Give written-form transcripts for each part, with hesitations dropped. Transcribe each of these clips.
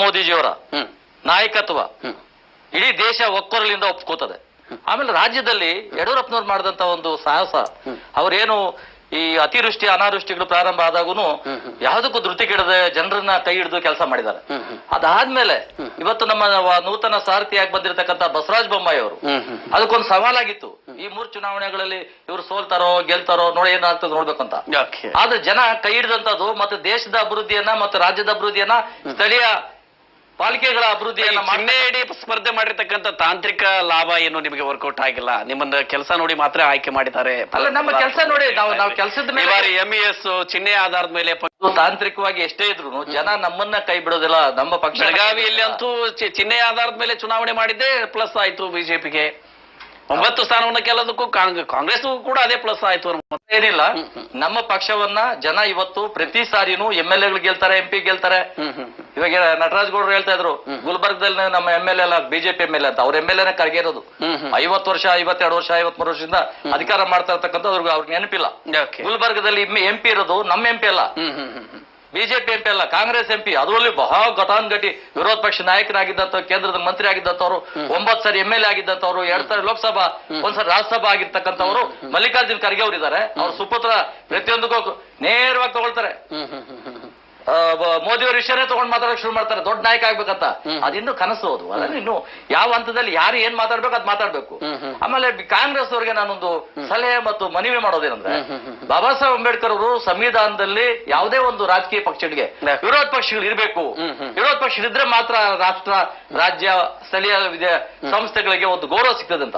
ಮೋದಿಜಿಯವರ ನಾಯಕತ್ವ ಇಡೀ ದೇಶ ಒಕ್ಕೊರಲಿಂದ ಒಪ್ಕೋತದೆ. ಆಮೇಲೆ ರಾಜ್ಯದಲ್ಲಿ ಯಡಿಯೂರಪ್ಪನವ್ರು ಮಾಡಿದಂತ ಒಂದು ಸಾಹಸ, ಅವರೇನು ಈ ಅತಿವೃಷ್ಟಿ ಅನಾವೃಷ್ಟಿಗಳು ಪ್ರಾರಂಭ ಆದಾಗೂ ಯಾವುದಕ್ಕೂ ಧೃತಿ ಕೆಡದೆ ಜನರನ್ನ ಕೈ ಹಿಡಿದು ಕೆಲಸ ಮಾಡಿದ್ದಾರೆ. ಅದಾದ್ಮೇಲೆ ಇವತ್ತು ನಮ್ಮ ನೂತನ ಸಾರಥಿಯಾಗಿ ಬಂದಿರತಕ್ಕಂತ ಬಸವರಾಜ ಬೊಮ್ಮಾಯಿ ಅವರು, ಅದಕ್ಕೊಂದು ಸವಾಲಾಗಿತ್ತು, ಈ 3 ಚುನಾವಣೆಗಳಲ್ಲಿ ಇವರು ಸೋಲ್ತಾರೋ ಗೆಲ್ತಾರೋ ನೋಡಿ ಏನಾಗ್ತದೆ ನೋಡ್ಬೇಕಂತ. ಆದ್ರೆ ಜನ ಕೈ ಹಿಡಿದಂತದ್ದು ಮತ್ತೆ ದೇಶದ ಅಭಿವೃದ್ಧಿಯನ್ನ ಮತ್ತು ರಾಜ್ಯದ ಅಭಿವೃದ್ಧಿಯನ್ನ, ಸ್ಥಳೀಯ ಪಾಲಿಕೆಗಳ ಅಭಿವೃದ್ಧಿಯನ್ನ ಚಿಹ್ನೆಯಡಿ ಸ್ಪರ್ಧೆ ಮಾಡಿರ್ತಕ್ಕಂಥ ತಾಂತ್ರಿಕ ಲಾಭ ಏನು ನಿಮಗೆ ವರ್ಕೌಟ್ ಆಗಿಲ್ಲ, ನಿಮ್ಮನ್ನ ಕೆಲಸ ನೋಡಿ ಮಾತ್ರ ಆಯ್ಕೆ ಮಾಡಿದ್ದಾರೆ. ಅಲ್ಲ, ನಮ್ಮ ಕೆಲಸ ನೋಡಿ ನಾವು ಕೆಲಸದ ಮೇಲೆ MES ಚಿಹ್ನೆ ಆಧಾರದ ಮೇಲೆ ತಾಂತ್ರಿಕವಾಗಿ ಎಷ್ಟೇ ಇದ್ರು ಜನ ನಮ್ಮನ್ನ ಕೈ ಬಿಡೋದಿಲ್ಲ. ನಮ್ಮ ಪಕ್ಷ ಬೆಳಗಾವಿಯಲ್ಲಿ ಅಂತೂ ಚಿಹ್ನೆ ಆಧಾರದ ಮೇಲೆ ಚುನಾವಣೆ ಮಾಡಿದ್ದೇ ಪ್ಲಸ್ ಆಯ್ತು ಬಿಜೆಪಿಗೆ. 9 ಸ್ಥಾನವನ್ನ ಗೆಲ್ಲೋದಕ್ಕೂ ಕಾಂಗ್ರೆಸ್ ಕೂಡ ಅದೇ ಪ್ಲಸ್ ಆಯ್ತು. ಏನಿಲ್ಲ, ನಮ್ಮ ಪಕ್ಷವನ್ನ ಜನ ಇವತ್ತು ಪ್ರತಿ ಸಾರಿನೂ MLA ಗಳು ಗೆಲ್ತಾರೆ, MP ಗೆಲ್ತಾರೆ. ಇವಾಗ ನಟರಾಜ್ ಗೌಡ್ರು ಹೇಳ್ತಾ ಇದ್ರು, ಗುಲ್ಬರ್ಗದಲ್ಲಿ ನಮ್ಮ MLA ಅಲ್ಲ ಬಿಜೆಪಿ MLA ಅಂತ. ಅವ್ರ MLA ಕರ್ಗಿರೋದು 50 ವರ್ಷ 52 ವರ್ಷ 53 ವರ್ಷದಿಂದ ಅಧಿಕಾರ ಮಾಡ್ತಾ ಇರ್ತಕ್ಕಂಥ ಅವ್ರಿಗೆ ನೆನಪಿಲ್ಲ. ಗುಲ್ಬರ್ಗದಲ್ಲಿ MP ಇರೋದು ನಮ್ಮ MP ಅಲ್ಲ, ಬಿಜೆಪಿ MP ಅಲ್ಲ, ಕಾಂಗ್ರೆಸ್ MP. ಅದರಲ್ಲಿ ಬಹಳ ಘಟಾನುಘಟಿ ವಿರೋಧ ಪಕ್ಷ ನಾಯಕರಾಗಿದ್ದಂತ, ಕೇಂದ್ರದ ಮಂತ್ರಿ ಆಗಿದ್ದಂತವ್ರು, 9 ಸಾರಿ MLA ಆಗಿದ್ದಂತವ್ರು, 2 ಸಾರಿ ಲೋಕಸಭಾ, 1 ಸಾರಿ ರಾಜ್ಯಸಭಾ ಆಗಿರ್ತಕ್ಕಂಥವ್ರು ಮಲ್ಲಿಕಾರ್ಜುನ್ ಖರ್ಗೆ ಅವರು ಇದ್ದಾರೆ. ಅವ್ರ ಸುಪುತ್ರ ಪ್ರತಿಯೊಂದಕ್ಕೂ ನೇರವಾಗಿ ತಗೊಳ್ತಾರೆ. ಮೋದಿಯವರು ವಿಷಯನೇ ತಗೊಂಡ್ ಮಾತಾಡೋಕೆ ಶುರು ಮಾಡ್ತಾರೆ, ದೊಡ್ಡ ನಾಯಕ ಆಗ್ಬೇಕಂತ. ಅದಿನ್ನು ಕನಸು. ಅದು ಅದನ್ನ ಇನ್ನು ಯಾವ ಹಂತದಲ್ಲಿ ಯಾರು ಏನ್ ಮಾತಾಡ್ಬೇಕು ಅದ್ ಮಾತಾಡ್ಬೇಕು. ಆಮೇಲೆ ಕಾಂಗ್ರೆಸ್ ಅವರಿಗೆ ನಾನೊಂದು ಸಲಹೆ ಮತ್ತು ಮನವಿ ಮಾಡೋದೇನಂದ್ರೆ, ಬಾಬಾ ಸಾಹೇಬ್ ಅಂಬೇಡ್ಕರ್ ಅವರು ಸಂವಿಧಾನದಲ್ಲಿ ಯಾವುದೇ ಒಂದು ರಾಜಕೀಯ ಪಕ್ಷಗಳಿಗೆ ವಿರೋಧ ಪಕ್ಷಗಳು ಇರಬೇಕು, ವಿರೋಧ ಪಕ್ಷಗಳಿದ್ರೆ ಮಾತ್ರ ರಾಷ್ಟ್ರ, ರಾಜ್ಯ, ಸ್ಥಳೀಯ ಸಂಸ್ಥೆಗಳಿಗೆ ಒಂದು ಗೌರವ ಸಿಗ್ತದೆ ಅಂತ.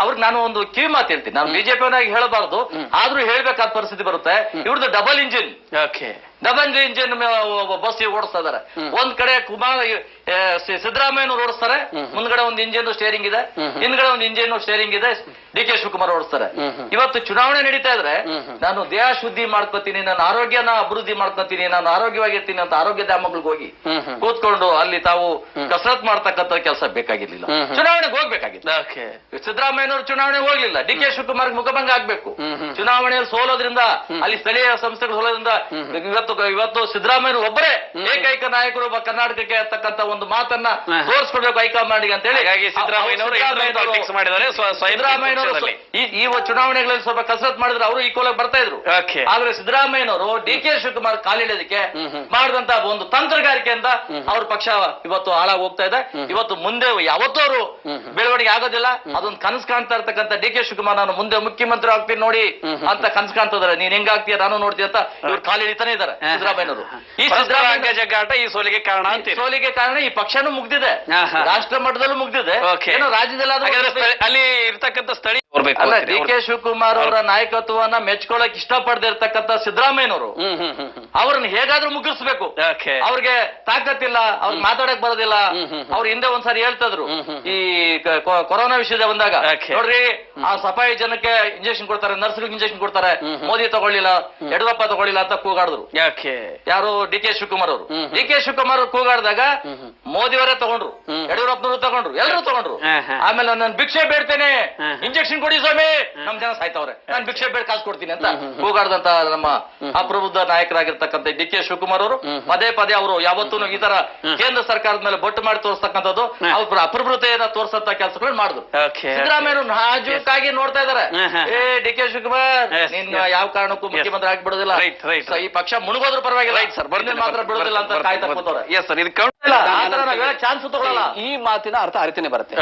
ಅವ್ರಿಗೆ ನಾನು ಒಂದು ಕಿವಿ ಮಾತು ಹೇಳ್ತೀನಿ. ನಾನು ಬಿಜೆಪಿಯವನಾಗಿ ಹೇಳಬಾರದು, ಆದ್ರೂ ಹೇಳ್ಬೇಕಾದ ಪರಿಸ್ಥಿತಿ ಬರುತ್ತೆ. ಇವ್ರದ್ದು ಡಬಲ್ ಇಂಜಿನ್ ಬಸ್ ಓಡಿಸ್ತಾ ಇದಾರೆ. ಒಂದ್ ಕಡೆ ಸಿದ್ದರಾಮಯ್ಯನವರು ಓಡಿಸ್ತಾರೆ, ಮುಂದ್ಗಡೆ ಒಂದು ಇಂಜಿನ್ ಸ್ಟೇರಿಂಗ್ ಇದೆ, ಹಿಂದ್ಗಡೆ ಒಂದು ಇಂಜಿನ್ ಸ್ಟೇರಿಂಗ್ ಇದೆ, DK ಶಿವಕುಮಾರ್ ಓಡಿಸ್ತಾರೆ. ಇವತ್ತು ಚುನಾವಣೆ ನಡೀತಾ ಇದ್ರೆ ನಾನು ದೇಹ ಶುದ್ಧಿ ಮಾಡ್ಕೋತೀನಿ, ನಾನು ಆರೋಗ್ಯನ ಅಭಿವೃದ್ಧಿ ಮಾಡ್ಕೋತೀನಿ, ನಾನು ಆರೋಗ್ಯವಾಗಿರ್ತೀನಿ ಅಂತ ಆರೋಗ್ಯ ಧಾಮಗಳಿಗೆ ಹೋಗಿ ಕೂತ್ಕೊಂಡು ಅಲ್ಲಿ ತಾವು ಕಸರತ್ ಮಾಡ್ತಕ್ಕಂಥ ಕೆಲಸ ಬೇಕಾಗಿರ್ಲಿಲ್ಲ. ಚುನಾವಣೆಗೆ ಹೋಗ್ಬೇಕಾಗಿತ್ತು. ಸಿದ್ದರಾಮಯ್ಯನವರು ಚುನಾವಣೆಗೆ ಹೋಗ್ಲಿಲ್ಲ, DK ಶಿವಕುಮಾರ್ ಮುಖಭಂಗ ಆಗ್ಬೇಕು. ಚುನಾವಣೆಯಲ್ಲಿ ಸೋಲೋದ್ರಿಂದ, ಅಲ್ಲಿ ಸ್ಥಳೀಯ ಸಂಸ್ಥೆಗಳು ಸೋಲೋದ್ರಿಂದ ಇವತ್ತು ಸಿದ್ದರಾಮಯ್ಯ ಒಬ್ಬರೇ ಏಕೈಕ ನಾಯಕರು ಕರ್ನಾಟಕಕ್ಕೆ ಅಂತಕ್ಕಂಥ ಒಂದು ಮಾತನ್ನ ತೋರಿಸ್ಕೊಡ್ಬೇಕು ಹೈಕಮಾಂಡ್ಗೆ ಅಂತ ಹೇಳಿ ಸಿದ್ದರಾಮಯ್ಯನವರು ಈ ಚುನಾವಣೆಗಳಲ್ಲಿ ಸ್ವಲ್ಪ ಕಸರತ್ ಮಾಡಿದ್ರೆ ಅವರು ಈಕ್ವಲ್ ಆಗಿ ಬರ್ತಾ ಇದ್ರು. ಆದ್ರೆ ಸಿದ್ದರಾಮಯ್ಯನವರು DK ಶಿವಕುಮಾರ್ ಕಾಲಿಡೋದಕ್ಕೆ ಮಾಡಿದಂತ ಒಂದು ತಂತ್ರಗಾರಿಕೆಯಿಂದ ಅವ್ರ ಪಕ್ಷ ಇವತ್ತು ಹಾಳಾಗಿ ಹೋಗ್ತಾ ಇದೆ. ಇವತ್ತು ಮುಂದೆ ಯಾವತ್ತೂ ಅವರು ಬೆಳವಣಿಗೆ ಆಗೋದಿಲ್ಲ. ಅದೊಂದು ಕನಸು ಕಾಣ್ತಾ ಇರ್ತಕ್ಕಂಥ DK ಶಿವಕುಮಾರ್, ನಾನು ಮುಂದೆ ಮುಖ್ಯಮಂತ್ರಿ ಆಗ್ತೀನಿ ನೋಡಿ ಅಂತ ಕನಸು ಕಾಣ್ತಿದ್ದಾರೆ. ನೀನ್ ಹೆಂಗಾಗ್ತೀಯ ನಾನು ನೋಡ್ತೀಯ ಅಂತ ಇವ್ರು ಕಾಲಿಡಿತಾನೆ ಇದ್ದಾರೆ ಸಿದ್ದರಾಮಯ್ಯನವರು. ಈ ಸಿದ್ದರಾಮಯ್ಯ ಜಗ್ಗಾಟ ಈ ಸೋಲಿಗೆ ಕಾರಣ ಅಂತ. ಸೋಲಿಗೆ ಕಾರಣ ಈ ಪಕ್ಷನೂ ಮುಗ್ದಿದೆ, ರಾಷ್ಟ್ರ ಮಟ್ಟದಲ್ಲೂ ಮುಗ್ದಿದೆ, ಏನೋ ರಾಜ್ಯದಲ್ಲಿ ಅಲ್ಲಿ ಇರ್ತಕ್ಕಂಥ ಸ್ಥಳೀಯ ಅಲ್ಲ. DK ಶಿವಕುಮಾರ್ ಅವರ ನಾಯಕತ್ವವನ್ನ ಮೆಚ್ಕೊಳಕ್ ಇಷ್ಟಪಡದೆ ಇರ್ತಕ್ಕಂಥ ಸಿದ್ದರಾಮಯ್ಯನವರು ಅವ್ರನ್ನ ಹೇಗಾದ್ರೂ ಮುಗಿಸ್ಬೇಕು. ಅವ್ರಿಗೆ ತಾಕತ್ತಿಲ್ಲ, ಅವ್ರಿಗೆ ಮಾತಾಡಕ್ ಬರೋದಿಲ್ಲ. ಅವ್ರ ಹಿಂದೆ ಒಂದ್ಸಾರಿ ಹೇಳ್ತಿದ್ರು, ಈ ಕೊರೋನಾ ವಿಷಯದ ಬಂದಾಗ, ನೋಡ್ರಿ ಆ ಸಫಾಯಿ ಜನಕ್ಕೆ ಇಂಜೆಕ್ಷನ್ ಕೊಡ್ತಾರೆ, ನರ್ಸ್ಗಳಿಗೆ ಇಂಜೆಕ್ಷನ್ ಕೊಡ್ತಾರೆ, ಮೋದಿ ತಗೊಳ್ಳಿಲ್ಲ, ಯಡಿಯೂರಪ್ಪ ತಗೊಳ್ಳಿಲ್ಲ ಅಂತ ಕೂಗಾಡಿದ್ರು. ಯಾರು? DK ಶಿವಕುಮಾರ್ ಅವರು. DK ಶಿವಕುಮಾರ್ ಕೂಗಾಡಿದಾಗ ಮೋದಿಯವರೇ ತಗೊಂಡ್ರು, ಯಡಿಯೂರಪ್ಪನವರು ತಗೊಂಡ್ರು, ಎಲ್ಲರೂ ತಗೊಂಡ್ರು. ಆಮೇಲೆ ನಾನು ಭಿಕ್ಷೆ ಬೇಡ್ತೇನೆ, ಇಂಜೆಕ್ಷನ್ ಕೊಡಿ ಸ್ವಾಮಿ, ನಮ್ ಜನ ಸಾಯ್ತವ್ರೆ, ನಾನು ಭಿಕ್ಷೆ ಬೇಡ ಕಾಸು ಕೊಡ್ತೀನಿ ಅಂತ ಕೂಗಾಡ್ದಂತ ನಮ್ಮ ಅಪ್ರಬುದ್ಧ ನಾಯಕರಾಗಿರ್ತಕ್ಕಂಥ DK ಶಿವಕುಮಾರ್ ಅವರು ಪದೇ ಪದೇ ಅವರು ಯಾವತ್ತೂ ಈ ತರ ಕೇಂದ್ರ ಸರ್ಕಾರದ ಮೇಲೆ ಬೊಟ್ಟು ಮಾಡಿ ತೋರಿಸ್ತಕ್ಕಂಥದ್ದು, ಅವ್ರ ಅಪ್ರಬುದ್ಧತೆಯನ್ನ ತೋರಿಸಂತ ಕೆಲಸಗಳನ್ನ ಮಾಡಿದ್ರು. ಸಿದ್ದರಾಮಯ್ಯರು ನಾಜೂಕಾಗಿ ನೋಡ್ತಾ ಇದಾರೆ, DK ಶಿವಕುಮಾರ್ ನಿನ್ ಯಾವ ಕಾರಣಕ್ಕೂ ಮುಖ್ಯಮಂತ್ರಿ ಆಗ್ಬಿಡೋದಿಲ್ಲ, ಈ ಪಕ್ಷ ಮುಳುಗೋದ್ರ ಪರವಾಗಿಲ್ಲ, ಮಾತ್ರ ಬಿಡೋದಿಲ್ಲ ಅಂತ ಕಾಯ್ತಾ ಕೂತವ್ರೆ. ಚಾನ್ಸ್ ತಗೊಳ್ಳಲ್ಲ. ಈ ಮಾತಿನ ಅರ್ಥ ಅರಿತೇನೆ ಬರುತ್ತೆ.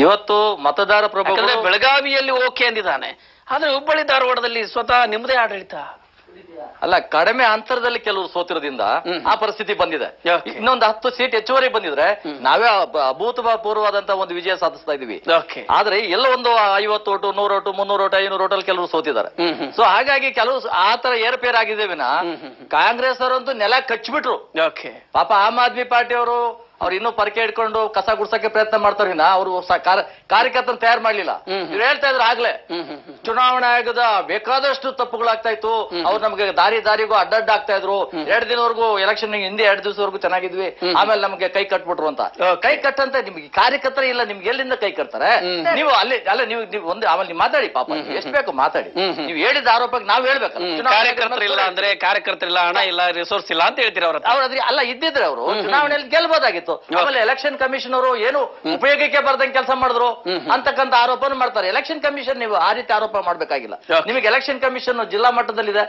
ಇವತ್ತು ಮತದಾರ ಪ್ರಭು ಬೆಳಗಾವಿಯಲ್ಲಿ ಓಕೆ ಅಂದಿದ್ದಾನೆ, ಆದ್ರೆ ಹುಬ್ಬಳ್ಳಿ ಧಾರವಾಡದಲ್ಲಿ ಸ್ವತಃ ನಿಮ್ಮದೇ ಆಡಳಿತ ಅಲ್ಲ, ಕಡಿಮೆ ಅಂತರದಲ್ಲಿ ಕೆಲವರು ಸೋತಿರೋದ್ರಿಂದ ಆ ಪರಿಸ್ಥಿತಿ ಬಂದಿದೆ. ಇನ್ನೊಂದು 10 ಸೀಟ್ ಹೆಚ್ಚುವರಿ ಬಂದಿದ್ರೆ ನಾವೇ ಅಭೂತಪೂರ್ವವಾದಂತ ಒಂದು ವಿಜಯ ಸಾಧಿಸ್ತಾ ಇದೀವಿ. ಆದ್ರೆ ಎಲ್ಲ ಒಂದು 50 ಓಟು, 100 ಓಟು, 300 ಓಟು, 500 ಓಟಲ್ಲಿ ಕೆಲವರು ಸೋತಿದ್ದಾರೆ. ಸೊ ಹಾಗಾಗಿ ಕೆಲವು ಆತರ ಏರ್ಪೇರ್ ಆಗಿದ್ದೇವಿನ ಕಾಂಗ್ರೆಸ್ ಅವರಂತೂ ನೆಲ ಕಚ್ಬಿಟ್ರು. ಪಾಪ ಆಮ್ ಆದ್ಮಿ ಪಾರ್ಟಿ ಅವರು ಅವ್ರು ಇನ್ನೂ ಪರಕೆ ಹಿಡ್ಕೊಂಡು ಕಸ ಗುಡ್ಸಕ್ಕೆ ಪ್ರಯತ್ನ ಮಾಡ್ತಾರಿನ ಅವರು ಕಾರ್ಯಕರ್ತನ ತಯಾರು ಮಾಡ್ಲಿಲ್ಲ. ಇವ್ರು ಹೇಳ್ತಾ ಇದ್ರು ಆಗ್ಲೇ ಚುನಾವಣಾ ಆಯೋಗದ ಬೇಕಾದಷ್ಟು ತಪ್ಪುಗಳಾಗ್ತಾ ಇತ್ತು, ಅವ್ರು ನಮ್ಗೆ ದಾರಿಗೂ ಅಡ್ಡಡ್ಡ ಆಗ್ತಾ ಇದ್ರು, 2 ದಿನವರೆಗೂ ಎಲೆಕ್ಷನ್ ಹಿಂದೆ 2 ದಿವಸವರೆಗೂ ಚೆನ್ನಾಗಿದ್ವಿ, ಆಮೇಲೆ ನಮ್ಗೆ ಕೈ ಕಟ್ಬಿಟ್ರು ಅಂತ. ಕೈ ಕಟ್ಟಂತ ನಿಮ್ಗೆ ಕಾರ್ಯಕರ್ತರ ಇಲ್ಲ, ನಿಮ್ಗೆ ಎಲ್ಲಿಂದ ಕೈ ಕಟ್ತಾರೆ? ನೀವು ಅಲ್ಲಿ ಅಲ್ಲ ನೀವು ಒಂದು ಆಮೇಲೆ ನೀವು ಮಾತಾಡಿ, ಪಾಪ ಎಷ್ಟು ಬೇಕು ಮಾತಾಡಿ. ನೀವು ಹೇಳಿದ ಆರೋಪಕ್ಕೆ ನಾವ್ ಹೇಳ್ಬೇಕು. ಕಾರ್ಯಕರ್ತರಿಲ್ಲ ಅಂದ್ರೆ ಕಾರ್ಯಕರ್ತರಿಲ್ಲ, ಹಣ ಇಲ್ಲ, ರಿಸೋರ್ಸ್ ಇಲ್ಲ ಅಂತ ಹೇಳ್ತೀರ ಅವ್ರ. ಅವ್ರದ್ರಿ ಅಲ್ಲ ಇದ್ದಿದ್ರೆ ಅವರು ಚುನಾವಣೆಯಲ್ಲಿ ಗೆಲ್ಬೋದಾಗಿತ್ತು. ಆಮೇಲೆ ಎಲೆಕ್ಷನ್ ಕಮಿಷನ್ ಅವರು ಏನು ಉಪಯೋಗಕ್ಕೆ ಬರ್ದಂಗೆ ಕೆಲಸ ಮಾಡಿದ್ರು ಅಂತಕ್ಕಂಥ ಆರೋಪನ ಮಾಡ್ತಾರೆ. ಎಲೆಕ್ಷನ್ ಕಮಿಷನ್ ನೀವು ಆ ರೀತಿ ಆರೋಪ ಮಾಡ್ಬೇಕಾಗಿಲ್ಲ. ನಿಮಗೆ ಎಲೆಕ್ಷನ್ ಕಮಿಷನ್ ಜಿಲ್ಲಾ ಮಟ್ಟದಲ್ಲಿದೆ,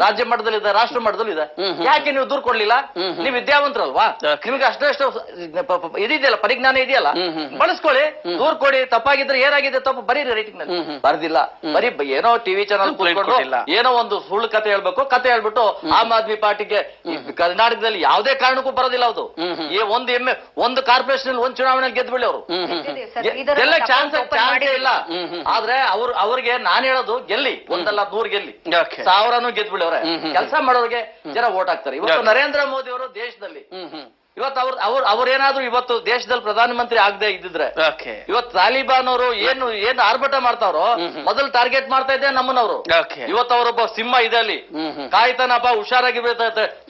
ರಾಜ್ಯ ಮಟ್ಟದಲ್ಲಿದೆ, ರಾಷ್ಟ್ರ ಮಟ್ಟದಲ್ಲಿದೆ. ಯಾಕೆ ನೀವು ದೂರ ಕೊಡ್ಲಿಲ್ಲ? ನೀವು ವಿದ್ಯಾವಂತರಲ್ವಾ? ನಿಮ್ಗೆ ಅಷ್ಟು ಇದೆಯಲ್ಲ, ಪರಿಜ್ಞಾನ ಇದೆಯಲ್ಲ, ಬಳಸ್ಕೊಳ್ಳಿ. ದೂರ ಕೊಡಿ. ತಪ್ಪಾಗಿದ್ರೆ ಏನಾಗಿದೆ ತಪ್ಪು ಬರೀರಿ ರೈಟಿಂಗ್ ನಲ್ಲಿ. ಬರ್ದಿಲ್ಲ, ಬರೀ ಏನೋ ಟಿವಿ ಚಾನಲ್ ಕೂತ್ಕೊಂಡು ಏನೋ ಒಂದು ಸುಳ್ಳು ಕತೆ ಹೇಳ್ಬೇಕು. ಕತೆ ಹೇಳ್ಬಿಟ್ಟು ಆಮ್ ಆದ್ಮಿ ಪಾರ್ಟಿಗೆ ಕರ್ನಾಟಕದಲ್ಲಿ ಯಾವುದೇ ಕಾರಣಕ್ಕೂ ಬರೋದಿಲ್ಲ. ಅದು ಒಂದು ಕಾರ್ಪೊರೇಷನ್ ಒಂದು ಚುನಾವಣೆಯಲ್ಲಿ ಗೆದ್ಬಿಡಿ ಅವರು ಎಲ್ಲ ಚಾನ್ಸ್ ಇಲ್ಲ. ಆದ್ರೆ ಅವ್ರಿಗೆ ನಾನ್ ಹೇಳೋದು ಗೆಲ್ಲಿ, ಒಂದಲ್ಲ 100 ಗೆಲ್ಲಿ, 1000 ಗೆದ್ಬಿಡಿ. ಅವ್ರೆ ಕೆಲಸ ಮಾಡೋರಿಗೆ ಜನ ವೋಟ್ ಹಾಕ್ತಾರೆ. ಇವತ್ತು ನರೇಂದ್ರ ಮೋದಿ ಅವರು ದೇಶದಲ್ಲಿ ಇವತ್ತು ಅವ್ರೇನಾದ್ರು ಇವತ್ತು ದೇಶದಲ್ಲಿ ಪ್ರಧಾನಮಂತ್ರಿ ಆಗದೆ ಇದ್ದಿದ್ರೆ ಇವತ್ತು ತಾಲಿಬಾನ್ ಅವರು ಏನು ಆರ್ಭಟ ಮಾಡ್ತಾವ್ರೋ ಮೊದಲು ಟಾರ್ಗೆಟ್ ಮಾಡ್ತಾ ಇದ್ದೆ ನಮ್ಮನವರು. ಇವತ್ತು ಅವರೊಬ್ಬ ಸಿಂಹ ಇದೆ ಅಲ್ಲಿ, ಕಾಯ್ತಾನಪ್ಪ, ಹುಷಾರಾಗಿ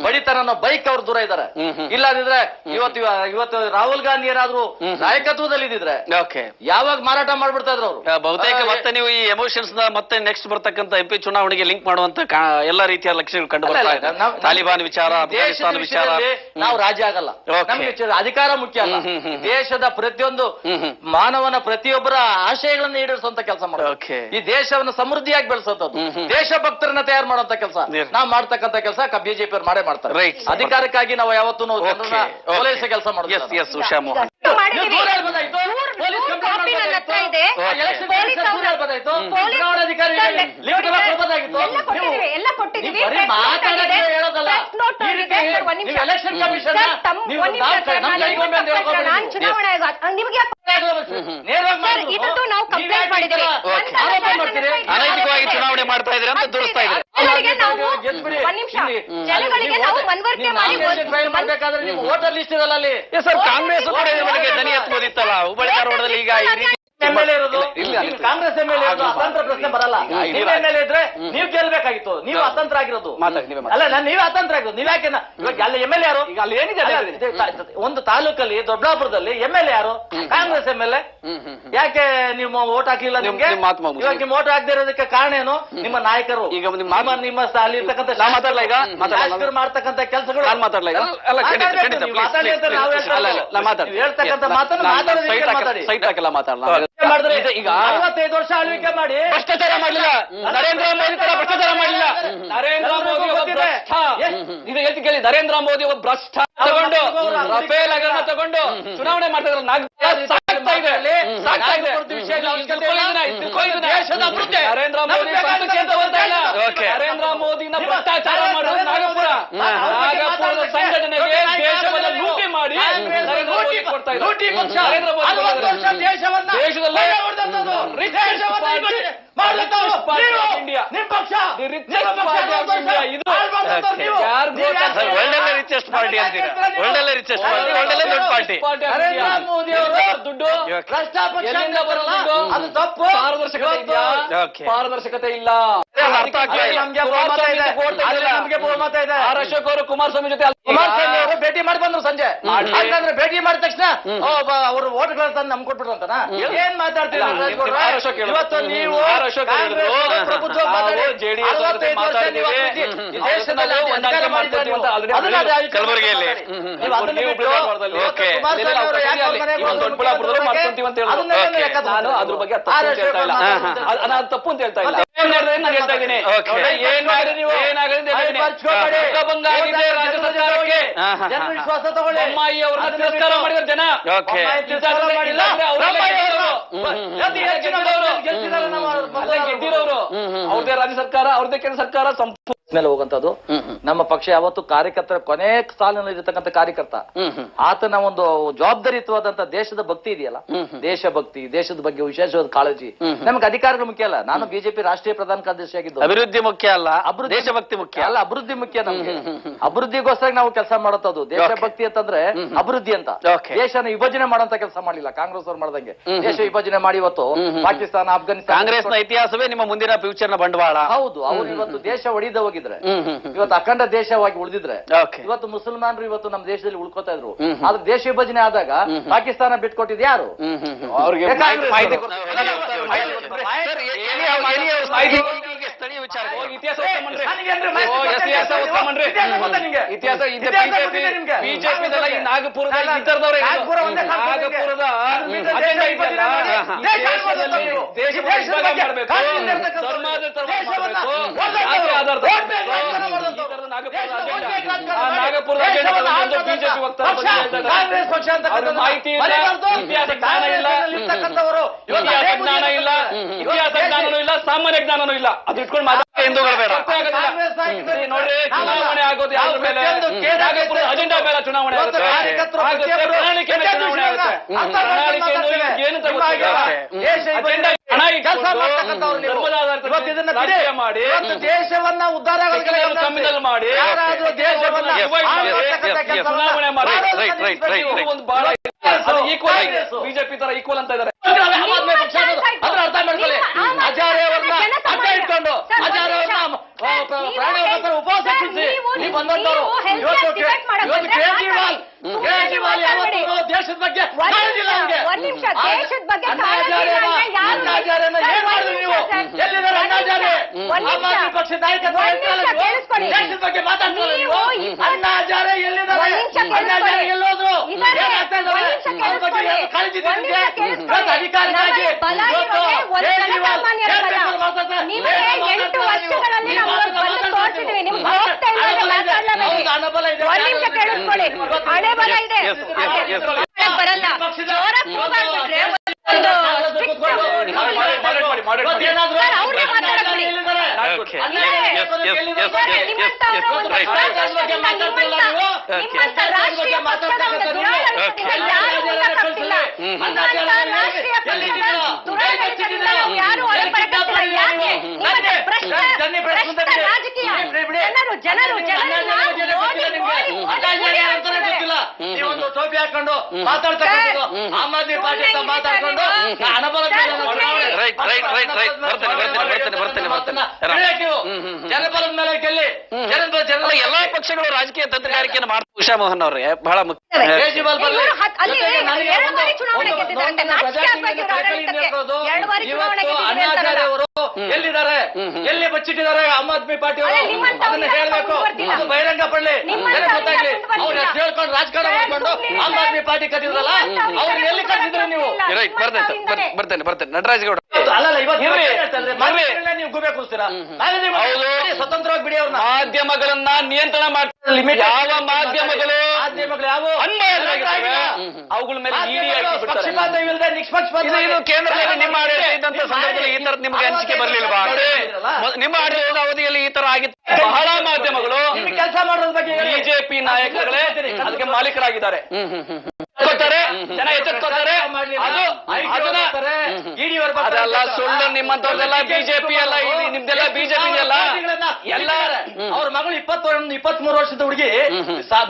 ಬಡಿತಾನ ಬೈಕ್ ಅವ್ರು ದೂರ ಇದ್ದಾರೆ. ಇಲ್ಲದಿದ್ರೆ ಇವತ್ತು ರಾಹುಲ್ ಗಾಂಧಿ ಏನಾದ್ರು ನಾಯಕತ್ವದಲ್ಲಿ ಇದ್ದಿದ್ರೆ ಯಾವಾಗ ಮಾರಾಟ ಮಾಡ್ಬಿಡ್ತಾ ಇದ್ರು ಅವರು. ಬಹುತೇಕ ಮತ್ತೆ ನೀವು ಈ ಎಮೋಷನ್ಸ್ ಮತ್ತೆ ನೆಕ್ಸ್ಟ್ ಬರ್ತಕ್ಕಂತ MP ಚುನಾವಣೆಗೆ ಲಿಂಕ್ ಮಾಡುವಂತ ಎಲ್ಲಾ ರೀತಿಯ ಲಕ್ಷಣಗಳು ಕಂಡು ಬರ್ತಾ ಇದೆ. ತಾಲಿಬಾನ್ ವಿಚಾರ, ಅಫ್ಘಾನಿಸ್ತಾನ ವಿಚಾರ. ನಾವು ರಾಜ್ಯ ಆಗಲ್ಲ, ನಮ್ಗೆ ಅಧಿಕಾರ ಮುಖ್ಯ ಅಲ್ಲ. ದೇಶದ ಪ್ರತಿಯೊಂದು ಮಾನವನ ಪ್ರತಿಯೊಬ್ಬರ ಆಶಯಗಳನ್ನ ಈಡೇರಿಸುವಂತ ಕೆಲಸ ಮಾಡೋದು, ಈ ದೇಶವನ್ನು ಸಮೃದ್ಧಿಯಾಗಿ ಬೆಳೆಸುವಂತದ್ದು, ದೇಶಭಕ್ತರನ್ನ ತಯಾರು ಮಾಡುವಂತ ಕೆಲಸ ನಾವು ಮಾಡ್ತಕ್ಕಂಥ ಕೆಲಸ ಬಿಜೆಪಿ ಅವ್ರು ಮಾಡೇ ಮಾಡ್ತಾರೆ. ಅಧಿಕಾರಕ್ಕಾಗಿ ನಾವು ಯಾವತ್ತೂ ಓಲೈಸೋ ಕೆಲಸ ಮಾಡೋದು. ಉಷಾ ಮೋಹನ್ ಎಲೆಕ್ಷನ್ ಕಮಿಷನ್ ಅನೈತಿಕವಾಗಿ ಚುನಾವಣೆ ಮಾಡ್ತಾ ಇದ್ರೆ ಅಂತ ತೋರಿಸ್ತಾ ಇದ್ದಾರೆ. ಮಾಡ್ಬೇಕಾದ್ರೆ ನೀವು ವೋಟರ್ ಲಿಸ್ಟ್ ಇರಲ್ಲ ಅಲ್ಲಿ. ಸರ್, ಕಾಂಗ್ರೆಸ್ ಕೂಡ ಇದ್ರ ಬಗ್ಗೆ ದನಿ ಎತ್ತಬಹುದಿತ್ತಲ್ಲ ಹುಬ್ಬಳ್ಳಿ ಧಾರವಾಡದಲ್ಲಿ. ಈಗ ಈ ರೀತಿ MLA ಇರೋದು, ಕಾಂಗ್ರೆಸ್ MLA ಇರೋದು, ಅತಂತ್ರ ಪ್ರಶ್ನೆ ಬರಲ್ಲ. ನೀವು MLA ಇದ್ರೆ ನೀವು ಗೆಲ್ಬೇಕಾಗಿತ್ತು. ನೀವು ಅತಂತ್ರ ಆಗಿರೋದು ಅಲ್ಲ, ನೀವೇ ಅತಂತ್ರ ಆಗಿರೋದು. ನೀವ್ ಯಾಕೆ ಇವಾಗ ಅಲ್ಲಿ MLA ಯಾರು? ಈಗ ಅಲ್ಲಿ ಏನಿದೆ ಒಂದು ತಾಲೂಕಲ್ಲಿ ದೊಡ್ಡಬಳ್ಳಾಪುರದಲ್ಲಿ MLA ಯಾರು? ಕಾಂಗ್ರೆಸ್ MLA. ಯಾಕೆ ನೀವು ವೋಟ್ ಹಾಕಿಲ್ಲ? ನಿಮ್ಗೆ ಇವಾಗ ನೀವು ವೋಟ್ ಹಾಕದೇ ಇರೋದಕ್ಕೆ ಕಾರಣ ಏನು? ನಿಮ್ಮ ನಾಯಕರು, ಈಗ ನಿಮ್ಮ ಅಲ್ಲಿ ಇರ್ತಕ್ಕಂಥ ಶಾಸಕರು ಮಾಡ್ತಕ್ಕಂಥ ಕೆಲಸಗಳು. ಹೇಳ್ತಕ್ಕಂಥ ಮಾತನ್ನು ಮಾತಾಡಿ. ಈಗ 55 ವರ್ಷ ಆಳ್ವಿಕೆ ಮಾಡಿ ಭ್ರಷ್ಟಾಚಾರ ಮಾಡಲಿಲ್ಲ. ನರೇಂದ್ರ ಮೋದಿ ತರ ಭ್ರಷ್ಟಾಚಾರ ಮಾಡಲಿಲ್ಲ. ನರೇಂದ್ರ ಮೋದಿ ಇದು ಹೇಳ್ತಿ ಕೇಳಿ. ನರೇಂದ್ರ ಮೋದಿ ಒಬ್ಬ ಭ್ರಷ್ಟ ತಗೊಂಡು ರಫೇಲ್ ಹಗರಣ ತಗೊಂಡು ಚುನಾವಣೆ ಮಾಡ್ತಿದ್ರು. ದೇಶದ ಅಭಿವೃದ್ಧಿ ನರೇಂದ್ರ ಮೋದಿ ನರೇಂದ್ರ ಮೋದಿನ ಭ್ರಷ್ಟಾಚಾರ ಮಾಡೋದು ನಾಗಪುರ. ನಾಗಪುರದ ಸಂಘಟನೆಗೆ ದೇಶವನ್ನು ಲೂಟಿ ಮಾಡಿ ನರೇಂದ್ರ ಮೋದಿ ಕೊಡ್ತಾ ಇದ್ದಾರೆ. ನರೇಂದ್ರ ಮೋದಿ ದೇಶದಲ್ಲಿ ಒಳ್ಳೆ ರಿಚೆಸ್ಟ್ ಪಾರ್ಟಿ ಅಂತೀರ. ಒಳ್ಳೆ ರಿಚೆಸ್ಟ್ ಪಾರ್ಟಿ, ಒಳ್ಳೆ ದೊಡ್ಡ ಪಾರ್ಟಿ. ನರೇಂದ್ರ ಮೋದಿ ಅವರ ದುಡ್ಡು ಎಲ್ಲಿಂದ ಬರಲ್ಲ, ಅದು ತಪ್ಪು. ಪಾರದರ್ಶಕತೆ ಇಲ್ಲ. ನಮ್ಗೆ ಬಹುಮತ ಇದೆ. ಅಶೋಕ್ ಅವರು ಕುಮಾರಸ್ವಾಮಿ ಜೊತೆ ಕುಮಾರಸ್ವಾಮಿ ಅವರು ಭೇಟಿ ಮಾಡಿ ಬಂದ್ರು ಸಂಜೆ. ಯಾಕಂದ್ರೆ ಭೇಟಿ ಮಾಡಿದ ತಕ್ಷಣ ಅವರು ಓಟ್ಗಳ ತಂದು ನಮ್ಗೆ ಕೊಟ್ಬಿಟ್ರು ಅಂತನಾ? ಏನ್ ಮಾತಾಡ್ತೀರಾ? ಇವತ್ತು ನೀವು ಪ್ರಭುತ್ವ ಕಲಬುರಗಿಯಲ್ಲಿ ಅದ್ರ ಬಗ್ಗೆ ನಾನು ತಪ್ಪು ಅಂತ ಹೇಳ್ತಾ ಇಲ್ಲ. ನಾನು ಹೇಳ್ತಾ ಇದ್ದೀನಿ ಏನಾಗಿದೆ ರಾಜ್ಯ ಸರ್ಕಾರಕ್ಕೆ ವಿಶ್ವಾಸ ತಗೊಳ್ಳಿ. ಅಮ್ಮಾಯಿ ಅವ್ರನ್ನ ತಿರಸ್ಕಾರ ಮಾಡಿದ್ರು ಜನ. ಗೆದ್ದಿರೋರು ಅವ್ರದೇ ರಾಜ್ಯ ಸರ್ಕಾರ, ಅವ್ರದೇ ಕೇಂದ್ರ ಸರ್ಕಾರ ಮೇಲೆ ಹೋಗುವಂತದ್ದು. ನಮ್ಮ ಪಕ್ಷ ಯಾವತ್ತು ಕಾರ್ಯಕರ್ತರ ಕೊನೆ ಸಾಲಿನಲ್ಲಿ ಇರತಕ್ಕಂಥ ಕಾರ್ಯಕರ್ತ ಆತನ ಒಂದು ಜವಾಬ್ದಾರಿಯುತವಾದಂತ ದೇಶದ ಭಕ್ತಿ ಇದೆಯಲ್ಲ, ದೇಶಭಕ್ತಿ, ದೇಶದ ಬಗ್ಗೆ ವಿಶೇಷವಾದ ಕಾಳಜಿ. ನಮ್ಗೆ ಅಧಿಕಾರಗಳು ಮುಖ್ಯ ಅಲ್ಲ. ನಾನು ಬಿಜೆಪಿ ರಾಷ್ಟ್ರೀಯ ಪ್ರಧಾನ ಕಾರ್ಯದರ್ಶಿ ಆಗಿದ್ದು. ಅಭಿವೃದ್ಧಿ ಮುಖ್ಯ ಅಲ್ಲ, ದೇಶಭಕ್ತಿ ಮುಖ್ಯ ಅಲ್ಲ. ಅಭಿವೃದ್ಧಿ ಮುಖ್ಯ ನಮ್ಗೆ. ಅಭಿವೃದ್ಧಿಗೋಸ್ಕರ ನಾವು ಕೆಲಸ ಮಾಡತ್ತದು. ದೇಶಭಕ್ತಿ ಅಂತಂದ್ರೆ ಅಭಿವೃದ್ಧಿ ಅಂತ. ದೇಶನ ವಿಭಜನೆ ಮಾಡಂತ ಕೆಲಸ ಮಾಡಲಿಲ್ಲ ಕಾಂಗ್ರೆಸ್ ಅವ್ರು ಮಾಡ್ದಂಗೆ. ದೇಶ ವಿಭಜನೆ ಮಾಡಿ ಇವತ್ತು ಪಾಕಿಸ್ತಾನ, ಅಫ್ಘಾನಿಸ್ತಾನ, ಕಾಂಗ್ರೆಸ್ನ ಇತಿಹಾಸವೇ ನಿಮ್ಮ ಮುಂದಿನ ಫ್ಯೂಚರ್ ನ ಬಂಡವಾಳ. ಹೌದು. ಅವ್ರು ಇವತ್ತು ದೇಶ ಒಡೆದ ಹೋಗಿದ್ರೆ, ಇವತ್ತು ಅಖಂಡ ದೇಶವಾಗಿ ಉಳಿದಿದ್ರೆ, ಇವತ್ತು ಮುಸಲ್ಮಾನರು ಇವತ್ತು ನಮ್ಮ ದೇಶದಲ್ಲಿ ಉಳ್ಕೋತಾ ಇದ್ರು. ಆದ್ರೆ ದೇಶ ವಿಭಜನೆ ಆದಾಗ ಪಾಕಿಸ್ತಾನ ಬಿಟ್ಕೊಟ್ಟಿದ್ ಯಾರು? ಅವ್ರಿಗೆ ಸ್ಥಳೀಯ ವಿಚಾರ ಇತಿಹಾಸ ಬಿಜೆಪಿ ನಾಗಪುರದ ಮಾಹಿತಿ ಜ್ಞಾನ ಇಲ್ಲ, ಇತಿಹಾಸ ಜ್ಞಾನನೂ ಇಲ್ಲ, ಸಾಮಾನ್ಯ ಜ್ಞಾನನೂ ಇಲ್ಲ. ಅದು ಇಟ್ಕೊಂಡು ಹಿಂದೂಗಳು ಬೇಡ ನೋಡ್ರಿ, ಚುನಾವಣೆ ಆಗೋದು ಯಾರ ಮೇಲೆ? ನಾಗಪುರದ ಅಜೆಂಡಾ ಮೇಲೆ ಚುನಾವಣೆ ಆಗುತ್ತೆ. ಪ್ರಣಾಳಿಕೆ ಮೇಲೆ ಚುನಾವಣೆ ಆಗುತ್ತೆ. ಪ್ರಣಾಳಿಕೆಯನ್ನು ಏನು ತಗೋತೀವಿ? ಹಣ ರಾಜಕೀಯ ಮಾಡಿ, ದೇಶವನ್ನ ಉದ್ಧಾರ ಕಮ್ಮಿನಲ್ಲಿ ಮಾಡಿ, ಚುನಾವಣೆ ಮಾಡಿ. ಒಂದು ಬಹಳ ಈಕ್ವಲ್, ಬಿಜೆಪಿ ತರ ಈಕ್ವಲ್ ಅಂತ ಇದ್ದಾರೆ. ಅರ್ಥ ಮಾಡ್ಕೊಳ್ಳಿ. ಆಚಾರ್ಯ ಅವ್ರನ್ನ ಅಡ್ಡ ಇಟ್ಕೊಂಡು ಆಚಾರ್ಯ ಅವ್ರನ್ನ ಉಪವಾಸ ಕೂರಿಸಿ ನೀವು ಬಂದವರು ಇವತ್ತು ಕೇಜ್ರಿವಾಲ್ ಯಾವತ್ತೂ ದೇಶದ ಬಗ್ಗೆ ಅಣ್ಣಾಚಾರ್ಯನ ಏನ್ ಮಾಡಿದ್ರಿ ನೀವು? ಎಲ್ಲಿದ್ದಾರೆ ಅಣ್ಣಾಚಾರ್ಯ? ಆಮ್ ಆದ್ಮಿ ಪಕ್ಷದ ನಾಯಕತ್ವ ದೇಶದ ಬಗ್ಗೆ ಮಾತಾಡ್ತಾರೆ ನೀವು. ಅಣ್ಣಾಚಾರ್ಯ ಎಲ್ಲಿದ್ದಾರೆ? ಅಣ್ಣಾಚಾರ್ಯ ಎಲ್ಲೋದ್ರು? ಏನಾಗ್ತಾ ಇದ್ದಾರೆ? ಅವ್ರ ಬಗ್ಗೆ ಕಾಳಜಿ ಅಧಿಕಾರಿಗಾಗಿ ಕೇಜ್ರಿವಾಲ್ ಅನುಬಲ ಇದೆ. ನೀವೊಂದು ಟೋಪಿ ಹಾಕೊಂಡು ಮಾತಾಡ್ತಕ್ಕಂಥದ್ದು ಆಮ್ ಆದ್ಮಿ ಪಾರ್ಟಿ ಅಂತ ಮಾತಾಡ್ಕೊಂಡು ಅನುಬಲ ಜನಬಲದ ಮೇಲೆ ಗೆಲ್ಲಿ. ಎಲ್ಲಾ ಪಕ್ಷಗಳು ರಾಜಕೀಯ ತಂತ್ರಗಾರಿಕೆಯನ್ನು ಮಾಡ್ತಾರೆ. ಉಷಾ ಮೋಹನ್ ಅವ್ರಿಗೆ ಬಹಳ ಮುಖ್ಯ. ಕೇಜ್ರಿವಾಲ್ ಇವತ್ತು ಅಣ್ಣಾಚಾರ್ಯ ಅವರು ಎಲ್ಲಿದ್ದಾರೆ? ಎಲ್ಲಿ ಬಚ್ಚಿಟ್ಟಿದ್ದಾರೆ ಆಮ್ ಆದ್ಮಿ ಪಾರ್ಟಿ ಅವರು? ಅದನ್ನ ಹೇಳ್ಬೇಕು. ಅದು ಬಹಿರಂಗ ಪಡ್ಲಿ, ಗೊತ್ತಾಗ್ಲಿ. ಅವ್ರು ಹೇಳ್ಕೊಂಡು ರಾಜಕಾರಣ ಮಾಡ್ಕೊಂಡು ಆಮ್ ಆದ್ಮಿ ಪಾರ್ಟಿ ಕಟ್ಟಿದ್ರಲ್ಲ, ಅವ್ರು ಎಲ್ಲಿ ಕಟ್ಟಿದ್ರು ನೀವು? ಬರ್ತೇನೆ ನಟರಾಜ್ ಗೌಡ. ಅಲ್ಲಲ್ಲ, ಇವತ್ತು ನೀವು ಗುಬೆ ಕೂರ್ತೀರಾ? ಸ್ವತಂತ್ರವಾಗಿ ಬಿಡಿ ಅವ್ರನ್ನ. ಮಾಧ್ಯಮಗಳನ್ನ ನಿಯಂತ್ರಣ ಮಾಡ್ತಾರೆ. ಯಾವ ಮಾಧ್ಯಮಗಳು ಯಾವ ಅವುಗಳ ಮೇಲೆ ಪಕ್ಷಪಾತ ಇಲ್ಲದೆ ನಿಷ್ಪಕ್ಷಪಾತ ಇದು ಕೇಂದ್ರದಲ್ಲಿ ನಿಮ್ಮ ಆಡಳಿತ ಇದ್ದಂತ ಸಂದರ್ಭದಲ್ಲಿ ಈ ತರ ನಿಮ್ಗೆ ಅನಿಸಿಕೆ ಬರ್ಲಿಲ್ವಾ? ನಿಮ್ಮ ಆಡಳಿತದ ಅವಧಿಯಲ್ಲಿ ಈ ತರ ಆಗಿತ್ತು. ಬಹಳ ಮಾಧ್ಯಮಗಳು ಕೆಲಸ ಮಾಡೋದ್ರ ಬಗ್ಗೆ ಬಿಜೆಪಿ ನಾಯಕರುಗಳೇ ಅದಕ್ಕೆ ಮಾಲೀಕರಾಗಿದ್ದಾರೆ. ಜನ ಎಚ್ಚೆತ್ಕೋತಾರೆ. ಅದೆಲ್ಲ ಸುಳ್ಳು. ನಿಮ್ಮಂತವ್ರದೆಲ್ಲ ಬಿಜೆಪಿ ಅಲ್ಲ, ನಿಮ್ದೆಲ್ಲ ಬಿಜೆಪಿ ಅಲ್ಲ. ಎಲ್ಲ ಅವ್ರ ಮಗಳು 23 ವರ್ಷದ ಹುಡುಗಿ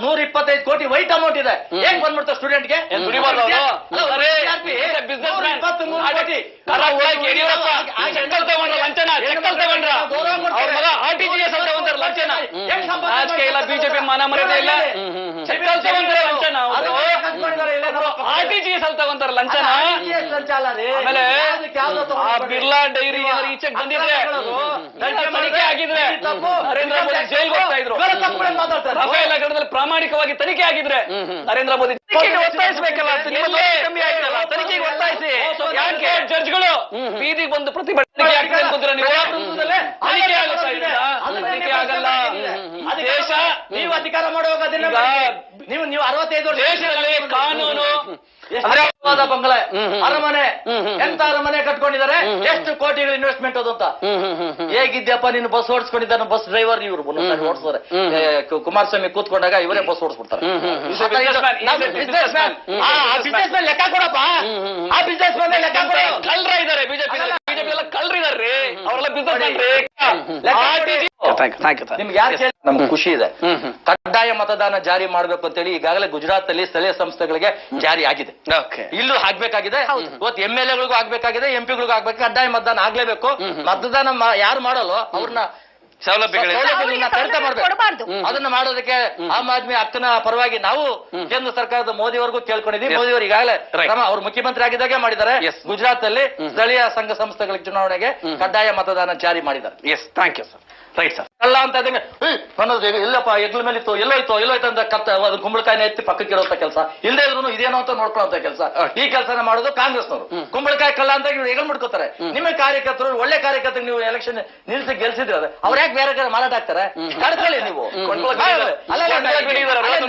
125 ಕೋಟಿ ವೈಟ್ ಅಮೌಂಟ್ ಇದೆ. ಹೇಗ್ ಬಂದ್ಬಿಡ್ತಾರೆ ಸ್ಟೂಡೆಂಟ್ಗೆ? ಬಿಜೆಪಿ ಮಾನ ಮರ್ಯಾದೆ ಇಲ್ಲ. ಲಂಚನ RTGS ಅಲ್ಲಿ ತಗೊಂತಾರ ಲಂಚನ. ಆಮೇಲೆ ಬಿರ್ಲಾ ಡೈರಿ ಈಚೆಗೆ ಬಂದಿದ್ರೆ, ತನಿಖೆ ಆಗಿದ್ರೆ ನರೇಂದ್ರ ಮೋದಿ ಜೈಲ್ಗೆ ಹೋಗ್ತಾ ಇದ್ರು. ರಫೇಲ್ ಹಗರಣದಲ್ಲಿ ಪ್ರಾಮಾಣಿಕವಾಗಿ ತನಿಖೆ ಆಗಿದ್ರೆ ನರೇಂದ್ರ ಮೋದಿ ಒತ್ತಾಯಿಸಬೇಕಲ್ಲ. ತನಿಖೆಗೆ ಒತ್ತಾಯಿಸಿ. ಯಾಕೆ ಜಡ್ಜ್ಗಳು ಬೀದಿಗೆ ಬಂದು ಪ್ರತಿಭಟನೆ ಆಗ್ತದೆ ಅನ್ಕೋತೀರ ನೀವು? ತನಿಖೆ ಆಗುತ್ತಾ ಇಲ್ಲ? ತನಿಖೆ ಆಗಲ್ಲ. ದೇಶ ನೀವು ಅಧಿಕಾರ ಮಾಡುವಾಗ ನೀವು 65 ವರ್ಷ ದೇಶದಲ್ಲಿ ಕಾನೂನು ಎಷ್ಟು ಬಂಗಲೆ ಅರಮನೆ ಎಂತ ಅರಮನೆ ಕಟ್ಕೊಂಡಿದ್ದಾರೆ, ಎಷ್ಟು ಕೋಟಿಗಳ ಇನ್ವೆಸ್ಟ್ಮೆಂಟ್ ಅದು ಅಂತ. ಹೇಗಿದ್ಯಪ್ಪ ನೀನು ಬಸ್ ಓಡಿಸ್ಕೊಂಡಿದ್ದಾನೆ, ಬಸ್ ಡ್ರೈವರ್ ಇವರು ಓಡಿಸ್ತಾರೆ. ಕುಮಾರಸ್ವಾಮಿ ಕೂತ್ಕೊಂಡಾಗ ಇವರೇ ಬಸ್ ಓಡಿಸ್ಬಿಡ್ತಾರೆ. ಬಿಸ್ನೆಸ್ ಮ್ಯಾನ್ ಲೆಕ್ಕ ಕೊಡಪ್ಪ, ಆ ಬಿಸ್ನೆಸ್ ಮ್ಯಾನ್ ಲೆಕ್ಕ ಕೊಡ. ಕಳ್ರ ಇದಾರೆ ಬಿಜೆಪಿ ಎಲ್ಲ ಕಳ್ರಿದಾರ್ರಿ, ಅವರೆಲ್ಲ ಬಿಸ್ನೆಸ್ ನಿಮ್ಗೆ ಯಾರು ಕೇಳಿ ನಮ್ಗೆ ಖುಷಿ ಇದೆ. ಕಡ್ಡಾಯ ಮತದಾನ ಜಾರಿ ಮಾಡ್ಬೇಕು ಅಂತೇಳಿ ಈಗಾಗಲೇ ಗುಜರಾತ್ ಅಲ್ಲಿ ಸ್ಥಳೀಯ ಸಂಸ್ಥೆಗಳಿಗೆ ಜಾರಿ ಆಗಿದೆ. ಇಲ್ಲೂ ಆಗ್ಬೇಕಾಗಿದೆ, ಇವತ್ತು MLA ಗಳಿಗೂ ಆಗ್ಬೇಕಾಗಿದೆ, MP ಗಳಿಗೂ ಆಗ್ಬೇಕು. ಕಡ್ಡಾಯ ಮತದಾನ ಆಗ್ಲೇಬೇಕು. ಮತದಾನ ಯಾರು ಮಾಡಲ್ಲ ಅವ್ರನ್ನ ಸೌಲಭ್ಯಗಳನ್ನ ಕಡಿತ ಮಾಡ್ಬೇಕು. ಅದನ್ನ ಮಾಡೋದಕ್ಕೆ ಆಮ್ ಆದ್ಮಿ ಅಕ್ಕನ ಪರವಾಗಿ ನಾವು ಕೇಂದ್ರ ಸರ್ಕಾರದ ಮೋದಿವರೆಗೂ ಕೇಳ್ಕೊಂಡಿದ್ದೀವಿ. ಮೋದಿಯವರು ಈಗಾಗಲೇ ಅವ್ರು ಮುಖ್ಯಮಂತ್ರಿ ಆಗಿದ್ದಾಗೆ ಮಾಡಿದ್ದಾರೆ. ಗುಜರಾತ್ ಅಲ್ಲಿ ಸ್ಥಳೀಯ ಸಂಘ ಸಂಸ್ಥೆಗಳ ಚುನಾವಣೆಗೆ ಕಡ್ಡಾಯ ಮತದಾನ ಜಾರಿ ಮಾಡಿದ್ದಾರೆ. Yes, thank you sir. Right sir. ಅಲ್ಲ ಅಂತ ಇಲ್ಲಪ್ಪ ಎಗ್ಲ ಮೇಲೆ ಇತ್ತು, ಎಲ್ಲೋಯ್ತು ಅಂತ ಅದು ಕುಂಬಳಕಾಯಿನ ಎತ್ತಿ ಪಕ್ಕಕ್ಕೆ ಇರುವಂತ ಕೆಲಸ, ಇಲ್ಲದೆ ಇದ್ರು ಇದೇನೋ ಅಂತ ನೋಡ್ಕೊಳ್ಳುವಂತ ಕೆಲಸ, ಈ ಕೆಲಸನ ಮಾಡೋದು ಕಾಂಗ್ರೆಸ್ನವರು. ಕುಂಬಳಕಾಯಿ ಕಳ್ಳ ಅಂತ ಇವ್ರು ಹೆಗಲ್ ಮುಡ್ಕೋತಾರೆ. ನಿಮ್ಮ ಕಾರ್ಯಕರ್ತರು ಒಳ್ಳೆ ಕಾರ್ಯಕರ್ತರು ನೀವು ಎಲೆಕ್ಷನ್ ನಿಲ್ಸಿ ಗೆಲ್ಸಿದ್ರೆ ಅವ್ರು ಯಾಕೆ ಬೇರೆ ಕಡೆ ಮಾರಾಟ ಆಗ್ತಾರೆ? ಕಡ್ಕೊಳ್ಳಿ ನೀವು.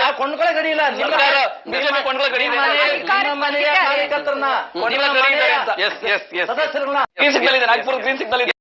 ನಾವು ಕೊಂಡ್ಕೊಳ್ಳೋ ಗಡಿ ಇಲ್ಲ, ಮನೆಯ ಕಾರ್ಯಕರ್ತರನ್ನ ಸದಸ್ಯರನ್ನ ನಾಗ್ಪುರ ಗ್ರೀನ್ ಸಿಗ್ನಲ್ ಇದೆ.